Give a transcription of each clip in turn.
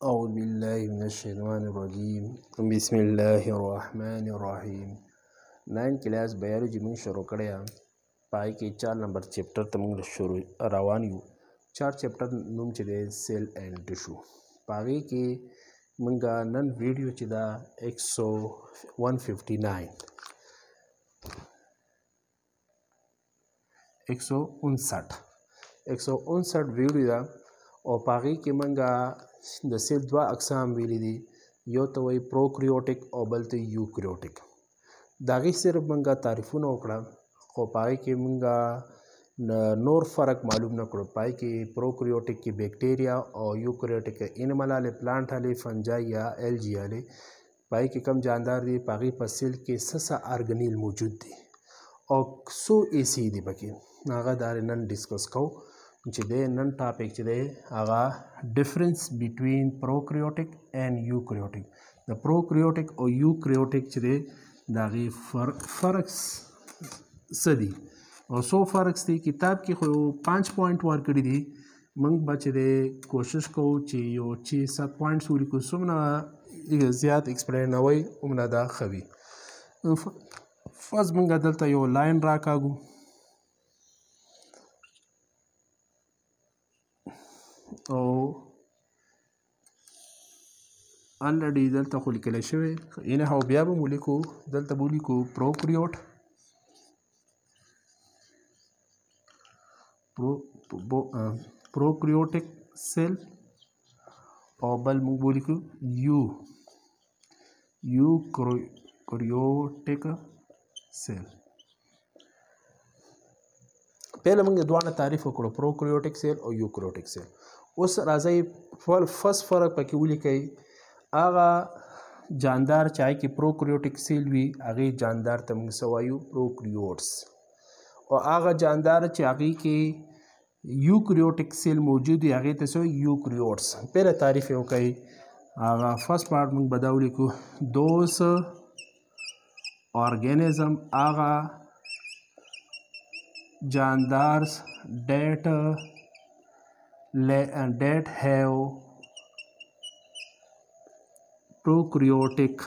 أعوذ بالله من الشیطان الرجیم بسم الله الرحمن الرحیم 9 class biology में शुरू करें पाई के 4 नंबर चैप्टर तक शुरू रवान यू 4 चैप्टर नुम चले सेल एंड टिश्यू पाई के मंगा नन वीडियो चिदा 159 वीडियो और पागी के मंगा د सेल दवा اقسام ویلي دي یو ته وای پروکریوټیک او بل ته یوکریوټیک داغه صرف منګه تعریفونه وکړه خو پای کې منګه نور فرق معلوم نه کړو پای کې پروکریوټیک کې بیکټیریا او یوکریوټیک انیمل اله پلانټ اله فنجای یا الجی اله پای کې کم جاندار دي پاغي په سیل کې سسا ارګنیل موجود دي او سو ایسی دي پکې هغه دار نن ډیسکس کو چې د نن ټاپک چې دی هغه ډیفرنس بټوین پروکریوټیک اینڈ یوکریوټیک د پروکریوټیک او یوکریوټیک چې دی دا غي فرق څه دي او سو فرق دي کتاب کې خو 5 پوینټ ورکړي دي موږ بچ دی کوشش کوو چې یو 6-7 پوینټس ولیکو څومره زیات ایکسپلین نه وي عمره دا خوي فرض موږ دلته یو لاین راکاږو او الریډي دلته خو لیکل شوی اینه هو بیا به مولیکو دلته مولیکو پروکریوټیک سیل او بل موږ مولیکو یوکریوټیک سیل پہله موږ دوه تعریف وکړو پروکریوټیک سیل او یوکریوټیک سیل اوس راځي فرست فرق پکې ولیکئ هغه جاندار چای کې پروکریوټیک سیل وي هغه جاندار ته موږ سوایو پروکریوټس او هغه جاندار چې هغه کې یوکریوټیک سیل موجود وي هغه ته سو یوکریوټس پہله تعریف وکړئ هغه فرست پارت موږ بداو لیکو دوس organism هغه jandars that have prokaryotic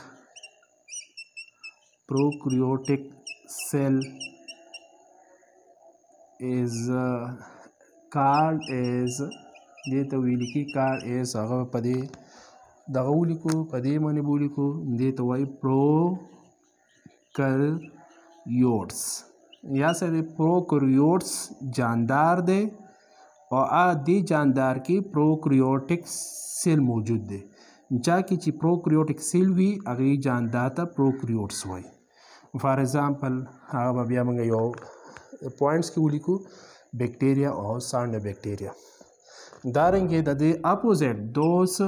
cell is called as deta wiliki called as aga pade dagauliku pade mane buliku deta wai prokaryotes या सर प्रोकैरियोट्स जानदार दे और आदि जानदार की प्रोकैरियोटिक सेल मौजूद दे जाकि ची प्रोकैरियोटिक सेल भी अगली जानदार था प्रोकैरियोट्स हुई फॉर एग्जांपल अब अभी हम यो पॉइंट्स की उलिको बैक्टीरिया और साइनो बैक्टीरिया दारेंगे दे अपोजिट दोस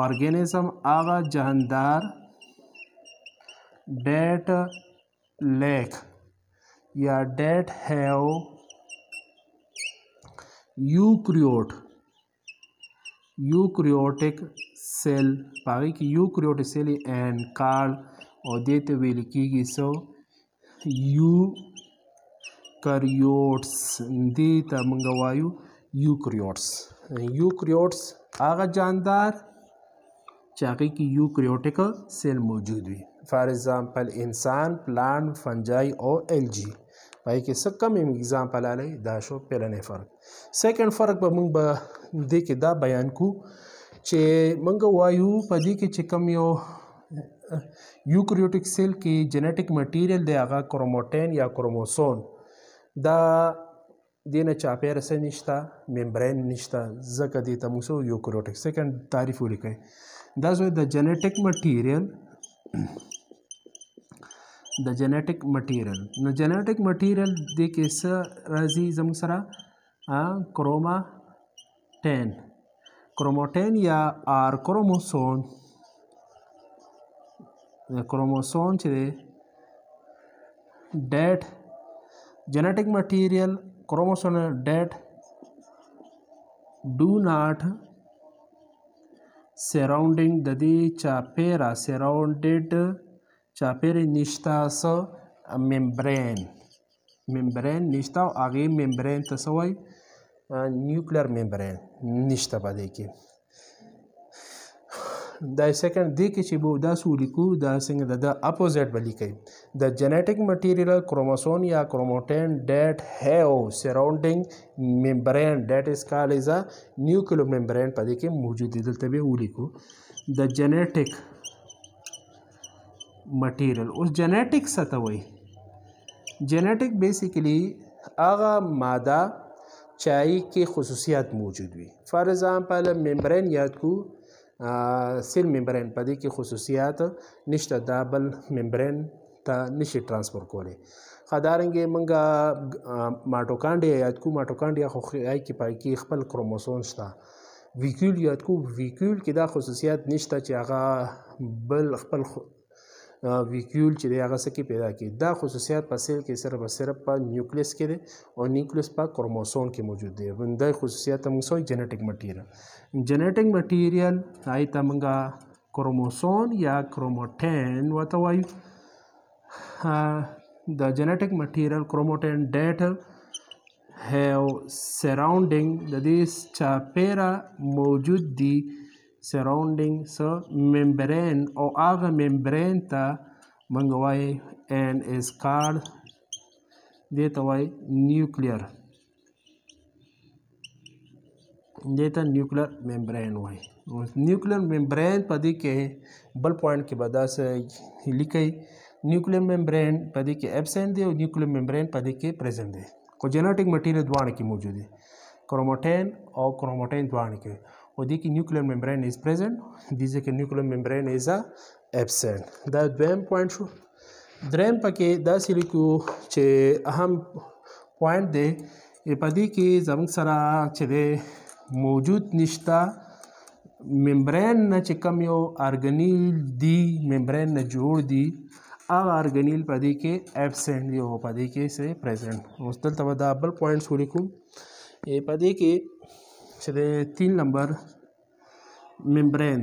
ऑर्गेनिज्म आगा जानदार डेट lack या that have eukaryotic cell Pagi की eukaryotic cell and called और देते हुए लिखी सो eukaryotes देता मंगवायु eukaryotes आगा जानदार चाकी की यूकैरियोटिक सेल मौजूद हुई फॉर एग्जांपल इंसान प्लांट फंजाई और एलजी भाई के सब कम एग्जांपल आले दाशो पहले फर्क सेकंड फर्क पर मंग दे के दा बयान को चे मंग वायु पदी के चिकम यो यूकैरियोटिक सेल की जेनेटिक मटेरियल दे आगा क्रोमोटेन या क्रोमोसोम दा देना चापेर से निश्ता मेम्ब्रेन निश्ता जका देता मुसो यूकैरियोटिक सेकंड तारीफ लिखे that's why the genetic material दे के राजी जम सरा क्रोमोटेन या आर क्रोमोसोम चे date genetic material chromosome that do not surrounding the chapera surrounded chapera nishta so membrane nishta आगे membrane तसवाई न्यूक्लियर membrane nishta बदे के دا سیکنډ دی کې چې به دا سولیکو دا څنګه د اپوزیټ بلی کوي د جنیټک مټیریال کروموسوم یا کروموټین ډیټ هیو سراوندینګ ممبرین ډیټ از کال از ا نیوکلیو ممبرین په دې کې موجود دي دلته به ولیکو د جنیټک مټیریال اوس جنیټک څه ته وایي جنیټک بیسیکلی هغه ماده چای کې خصوصیات موجود وي فار ایگزامپل ممبرین یاد کو سیل ممبرین په دې کې خصوصیات نشته دا بل ممبرین ته نشي ترانسفر کولی خدارنګ منګه ماټوکانډیا یاد کو ماټوکانډیا خو آی کې پای کې خپل کروموسوم شته ویکیول یاد کو ویکیول کې دا خصوصیات نشته چې هغه بل خپل ویکیول چې دی هغه څه کې پیدا کړي دا خصوصیات په سیل کې صرف په نیوکلیس کې دی او نیوکلیس په کروموسوم کې موجود دی دا خصوصیات موږ سوی جنیټک مټیریال هاي ته موږ کروموسوم یا کروموټین ورته وایو د جنیټک مټیریال کروموټین ډیټ هیو سراوندینګ د دې چاپیره موجود دي سراوندینګ سو ممبرین او هغه ممبرین ته موږ وایي and is called دې ته وایي نیوکلیر دې ته نیوکلیر ممبرین وایي نیوکلیر ممبرین په دې کې بل پوینټ کې به داسې لیکئ نیوکلیر ممبرین په دې کې ایبسنټ دی او نیوکلیر ممبرین په دې کې پریزنټ دی خو جنیټک مټیریال دواړه کې موجود دی کروموټین او کروموټین دواړه کې او دې کې نیوکلیر ممبرین از پریزنټ دې کې نیوکلیر ممبرین از ایبسنټ دا دویم پوینټ شو دریم پکې داسې لیکو چې اهم پوینټ دی په دې کې زموږ سره چې دی موجود نشته ممبرین نه چې کوم یو ارګنیل دی ممبرین نه جوړ دی هغه ارګنیل په دې کې ایبسنټ دی او په دې کې سه پریزنټ اوس دلته به دا بل پوینټس ولیکو په دې کې چې د 3 نمبر ممبرین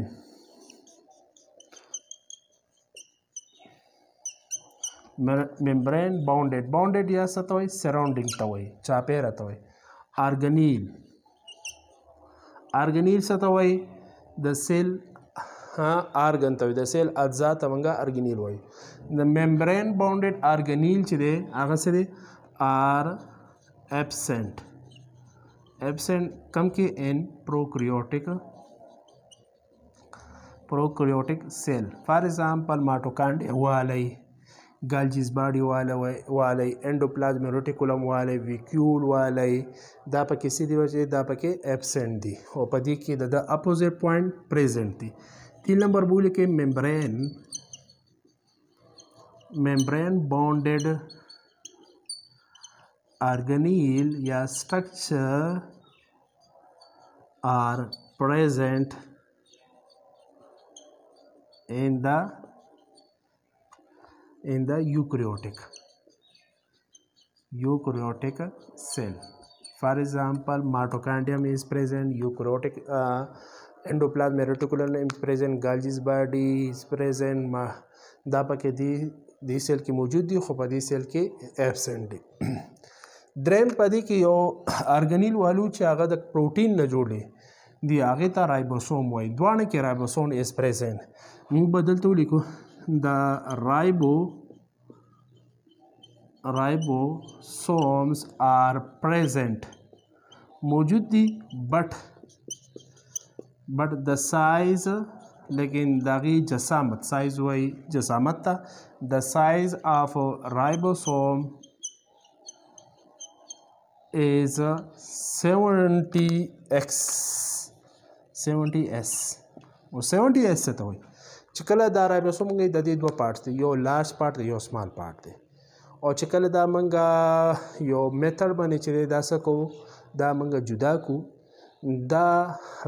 باونډډ یا څه ته وایي سراوندینګ ته وایي چاپیره ته وایي ارګنیل څه ته وایي د سیل ارګن ته وایي د سیل اجزا ته موږ ارګنیل وایي د ممبرین باونډډ ارګنیل چې دی هغه څه دی آر ایبسنټ کم کې ان پروکریوټک سیل فار ایگزامپل ماټوکانډیا والی ګالجیز باډي والی انډوپلازم ریټیکولم والی ویکیول والی دا پکې څه دی چې دا پکې ایبسنټ دي او په دې کې د اپوزیټ پوینټ پریزنټ دي 3 نمبر بوله کې ممبرین باونډډ organelle या structure are present in the eukaryotic cell. For example, mitochondrium is present, eukaryotic endoplasm reticulum is present, Golgi's body is present. دا پکې دی سیل کې موجود دي خو په دې سیل کې ایبسنټ دي. دریم په دې کې یو ارګنیل والو چې هغه د پروټین نه جوړ دی هغه ته رایبوسوم وایي. دواړه کې رایبوسوم از پریزنٹ. موږ بدلته ولیکو د ribosomes are present موجود دي but the size لیکن داغی جسامت سائز وای جسامت تا the size of ribosome is 70s او 70s څه ته وای چې کله دا رایبوسوم د دې دوه پارټس دي یو لارج پارټ دی یو سمال پارټ دی او چې کله دا منګه یو میتھډ باندې چې دا څه کو دا منګه جدا کو دا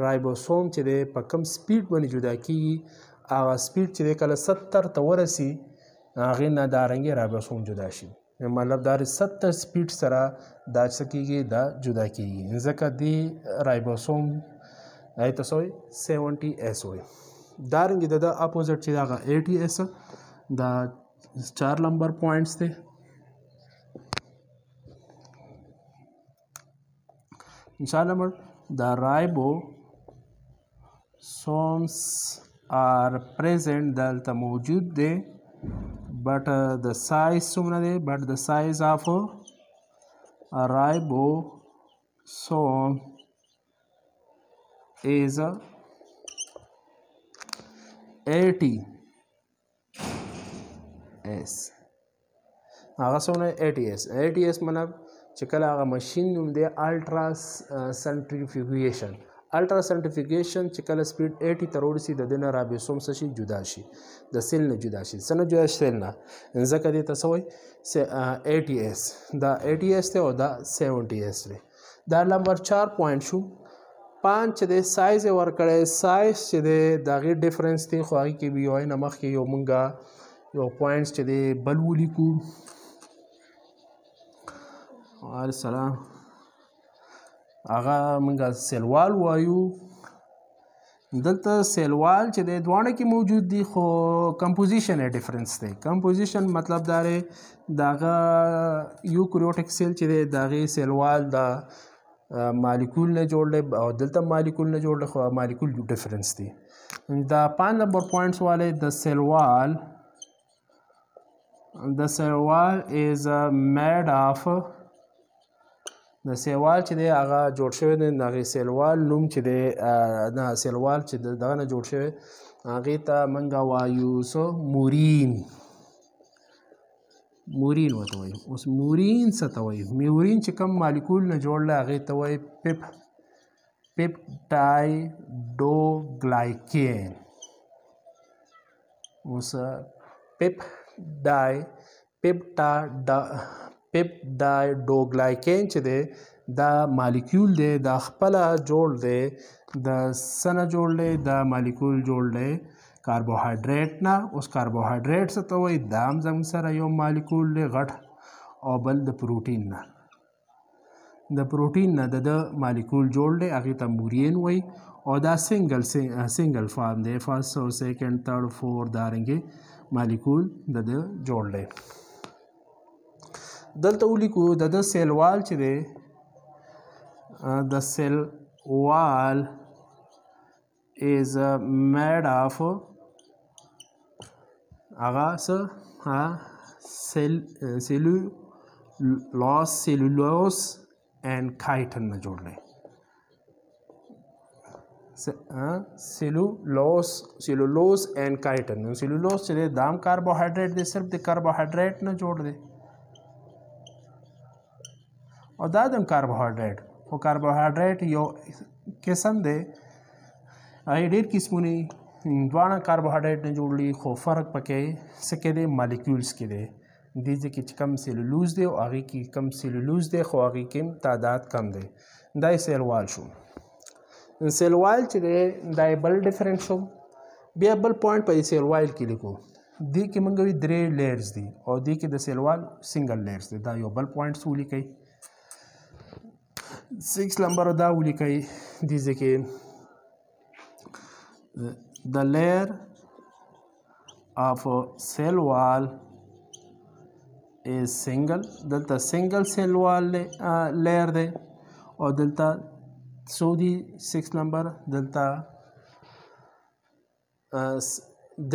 رایبوسوم چې دی په کم سپیډ باندې جدا کیږي هغه سپیډ چې دی کله 70 ته ورسي هغې نه دا رنګې رایبوسوم جدا شي مطلب دا 70 سپیډ سره دا څه کیږي دا جدا کیږي ځکه دی رایبوسوم ته څه وایي 70s وایي. دارنګې د اپوزټ چې هغه 80s دا 4 نمبر پوینټس دی. مثال نمبر the ribosomes are present دلته موجود دی but the size څومره دی but the size of ribosome is 80s هغه څومره 80s مطلب چې کله هغه ماشین نوم دی الټرا سنټریفیوګیشن چې کله سپیډ 80 ته ورسي د دې نه رایبوسوم څه شي جدا شي د سیل نه جدا شي څه نه جدا شي سیل نه ځکه دې ته څه وایي 80s دا 80s دی او دا 70s دی دا نمبر 4 پوینټ شو 5 چې د سایز یې ورکړی سایز چې دی د هغې ډفرنس دی خو هغې کې بیا وایي نه مخکې یو مونږه یو پوینټس چې دی بل ولیکو السلام هغه مونږه سیلوال وایو دلته سیلوال چې دی دواړه کې موجود دي خو کمپوزیشن یې ډفرنس دی کمپوزیشن مطلب دا دی د هغه یوکریوټیک سیل چې دی د هغې سیلوال د مالیکول نه جوړ دی او دلته مالیکول نه جوړ دی خو مالیکول ډفرنس دی دا 5 نمبر پوینټس والی د سیلوال is made of د سیلوال چې دی هغه جوړ شوی دی د هغې سیلوال نوم چې دی نه سیلوال چې دغه نه جوړ شوی هغې ته موږ وایو څه مورین ورته وایو اوس مورین څه ته وایي مورین چې کوم مالیکول نه جوړ دی هغې ته وایي پیپټایډوګلایکین اوس پیپټایډوګلایکین چې دی دا مالیکول دی دا خپله جوړ دی د څه نه جوړ دی دا مالیکول جوړ دی کاربوهایډریټ نه اوس کاربوهایډریټ څه ته وایي دا هم زموږ سره یو مالیکول دی غټ او بل د پروټین نه د ده مالیکول جوړ دی هغې ته مورین وایي او دا سنګل فارم دی فرست او سیکنډ تھرډ فور دارنګې مالیکول د ده جوړ دی دلته ولیکو د ده سیلوال چې دی د سیلوال is made of هغه څه سیلولوز اینڈ کایټن نه جوړ دی سیلولوز اینڈ کایټن سیلولوز چې دی دا هم کاربوهایډریټ دی صرف د کاربوهایډریټ نه جوړ دی او دا د کاربوهایډریټ خو کاربوهایډریټ یو قسم دی هغې ډېر قسمونه دواړه کاربوهایډریټ نه جوړ دي خو فرق پکې څه کې دی مالیکولز کې دی دې ځای کې چې کم سیلولوز دی او هغې کې کم سیلولوز دی خو هغې کې تعداد کم دی دا یې سیلوال شو سیلوال چې دی دا یې بل ډفرنټ شو بیا بل پوینټ په دې سیلوال کې لیکو دې کې موږ وایو 3 لیئرز دي او دې کې د سیلوال سنګل لیئرز دی دا یو بل پوینټس ولیکئ 6 نمبر دا ولیکئ دې ځای کې the layer of cell wall is single دلته single cell wall layer دی او دلته څو دي 6 نمبر دلته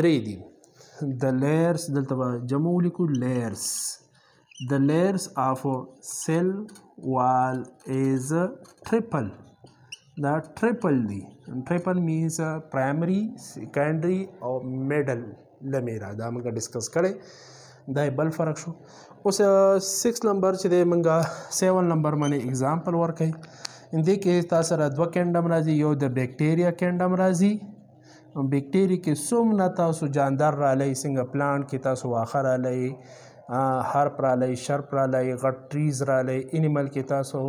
3 دي the layers دلته جمع ولیکو layers the layers of cell wall is triple دا ټریپل دی ټریپل مینز پرایمري سیکنډري او میډل لمیرا دا موږ ډسکس کړی دا بل فرق شو اوس 6 نمبر چې دی موږ 7 نمبر باندې اگزامپل ورکړئ دې کې تاسو سره 2 کینډم راځي یو د بیکټیریا کینډم راځي بیکټیریا کې څومره تاسو جاندار رالی څنګه پلانټ کې تاسو واخه رالی هرپ رالی شرپ رالی غټ ټریز رالی انیمل کې تاسو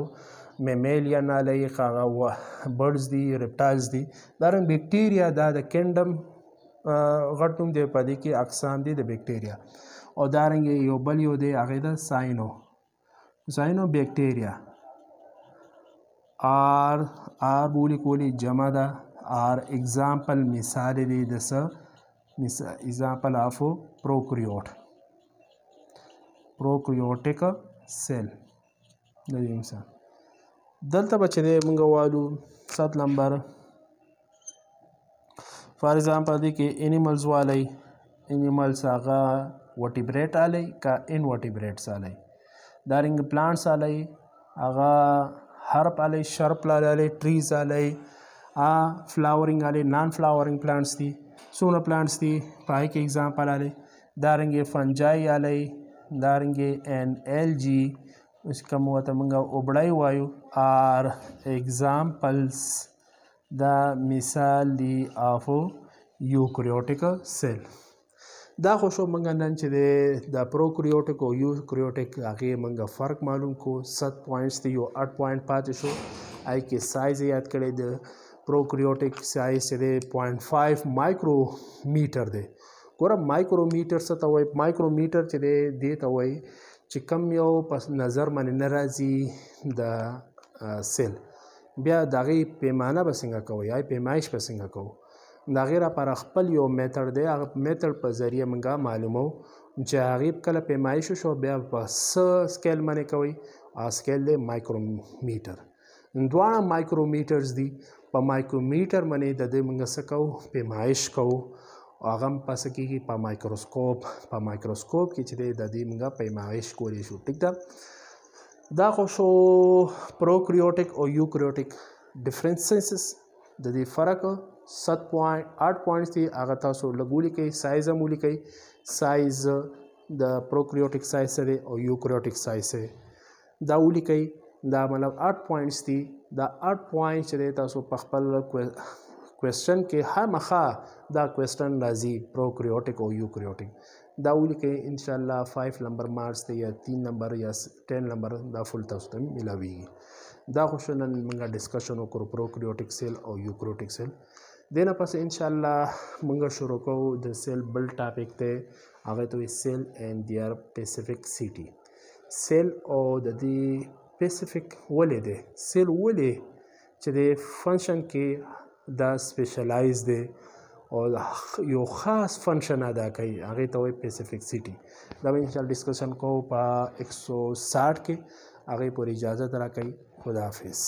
میمیلیا رالی هغه برډز دي ریپټایلز دي دارنګ بیکټیریا دا د کینډم غټ نوم دی په دې کې اقسام دي د بیکټیریا او دارنګ یو بل یو دی هغې ده ساینو بیکټیریا آر بولی کولی جمع ده آر اگزامپل مثال دی د څه example of prokaryotic cell د دې مثال دلته به چې دی موږ وایو 7 نمبر for example दी कि एनिमल्स वाले एनिमल्स आगा वर्टिब्रेट आले का इनवर्टिब्रेट्स आले दारिंग प्लांट्स आले आगा हर्ब आले शर्प आले ट्रीज आले आ फ्लावरिंग आले नॉन फ्लावरिंग प्लांट्स दी सोना प्लांट्स दी पाई के एग्जांपल आले दारिंगे फंजाई आले दारिंगे एन एलजी उसका मुआता मंगा उबड़ाई वायु आर एग्जांपल्स द मिसाल दी ऑफ यूकैरियोटिक सेल دا خو شو منګه نن چې د پروکریوټیک او یوکریوټیک هغه منګه فرق معلوم کو 7 پوینټس دی یو 8 پوینټ پاتې شو آی کې سایز یاد کړئ د پروکریوټیک سایز چې 0.5 مایکرو میټر دی ګوره مایکرو میټر څه ته وایي مایکرو میټر چې دی ته وایي چې کم یو پس نظر باندې نه راځي د سیل بیا د هغې پیمانه به څنګه کوئ یا پیمایش به څنګه کوو د هغې لپاره خپل یو میتھډ دی هغه میتھډ په ذریعه موږ معلومو چې هغې کله پیمایش وشو بیا په څه سکیل باندې کوئ هغه سکیل دی مایکرومیټر دواړه مایکرومیټرز دي په مایکرومیټر باندې د دې موږ څه کوو پیمایش کوو هغه هم په څه کېږي په مایکروسکوپ کې چې دی د دې موږ پیمایش کولی شو ټیک ده دا خو شو پروکریوټیک او یوکریوټیک ډفرنسز د دې فرق 7 8 پوینټس دي هغه تاسو لږ ولیکئ سایز هم ولیکئ سایز د پروکریوټیک سایز سره او یوکریوټیک سایز سره دا ولیکئ دا مطلب 8 پوینټس دي دا 8 پوینټ چې تاسو په خپل کوېسچن کې خامخا دا کوېسچن راځي پروکریوټیک او یوکریوټیک دا ولیکئ ان شاء الله 5 نمبر مارکس ته یا 3 نمبر یا 10 نمبر دا فل تاسو ته ملاویږي دا خو نن موږ ډسکشن وکړو پروکریوټیک سیل او یوکریوټیک سیل دینا پس ان شاء الله موږ شروع کوو د سیل بل ټاپک ته هغه ته سیل اینڈ دیئر اسپیسیفکسیټي سیل او د دې اسپیسیفیک ولې دی سیل ولې چې د فنکشن کې دا سپیشلایز دی او یو خاص فنکشن ادا کوي هغه ته وایي اسپیسیفکسیټي دا به ان شاء الله ډسکشن کوو په 160 کې هغه پورې اجازه راکړئ خدا حافظ